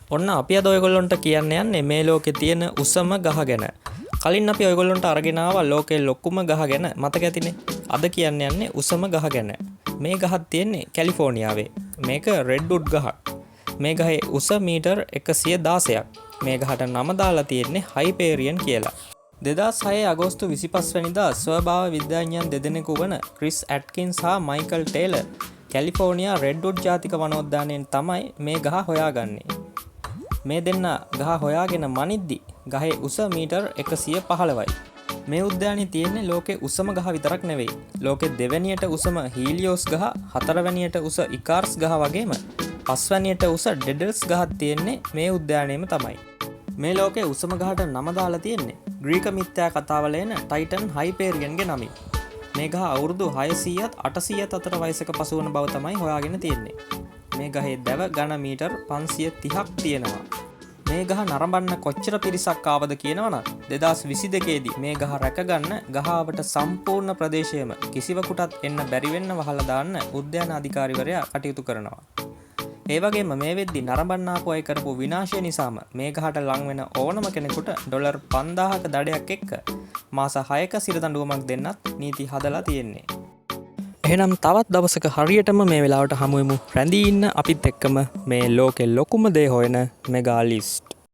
ඔන්න අපි අද ඔයගොල්ලොන්ට කියන්න යන්නේ මේ ලෝකේ තියෙන උසම ගහ ගැන. කලින් අපි ඔයගොල්ලොන්ට අරගෙන ආවා ලෝකේ ලොකුම ගහ ගැන. මතක ඇතිනේ. අද කියන්න යන්නේ උසම ගහ ගැන. මේ ගහක් තියෙන්නේ කැලිෆෝනියාවේ. මේක රෙඩ්වුඩ් ගහක්. මේ ගහේ උස මීටර් 116ක්. මේ ගහට නම දාලා තියෙන්නේ හයිපේරියන් කියලා. 2006 අගෝස්තු 25 වෙනිදා ස්වභාව විද්‍යාඥයන් දෙදෙනෙකු වන ක්‍රිස් ඇට්කින්ස් හා මයිකල් ටේලර් කැලිෆෝනියා රෙඩ්වුඩ් ජාතික වනෝද්‍යානයෙන් තමයි මේ ගහ හොයාගන්නේ. මේ දෙන්න ගහ හොයාගෙන මනිද්දි ගහේ උස මීටර් 115යි. මේ උද්‍යානයේ තියෙන්නේ ලෝකේ උසම ගහ විතරක් නෙවෙයි. ලෝකේ දෙවැනියට උසම හීලියෝස් ගහ, හතරවැනියට උස ඉකාර්ස් ගහ වගේම පස්වැනියට උස ඩෙඩල්ස් ගහක් තියෙන්නේ මේ උද්‍යානයේම තමයි. මේ ලෝකේ උසම ගහට නම දාලා තියෙන්නේ ග්‍රීක මිත්‍යා කතාවල එන ටයිටන් හයිපේරියන්ගේ නමින්. මේ ගහ අවුරුදු 600ත් 800ත් අතර වයසක පසු වන බව තමයි හොයාගෙන තියෙන්නේ. මේ ගහේ දැව ඝන මීටර් 530ක් තියෙනවා. මේ ගහ නරඹන්න කොච්චර පිරිසක් ආවද කියනවනම් 2022 දී මේ ගහ රැකගන්න ගහවට සම්පූර්ණ ප්‍රදේශයම කිසිවෙකුටත් එන්න බැරි වෙන්න වහලා දාන්න උද්‍යාන අධිකාරිවරයා කටයුතු කරනවා. ඒ වගේම මේ වෙද්දි නරඹන්න ආපු අය කරපු විනාශය නිසාම මේ ගහට ලං වෙන ඕනම කෙනෙකුට ඩොලර් 5000ක දඩයක් එක්ක මාස 6ක සිරදඬුවමක් දෙන්නත් නීති හදලා තියෙන්නේ. එහෙනම් තවත් දවසක හරියටම මේ වෙලාවට හමුවෙමු. රැඳී ඉන්න අපිත් එක්කම මේ ලෝකෙ ලොකුම දේ හොයන මෙගා ලිස්ට්.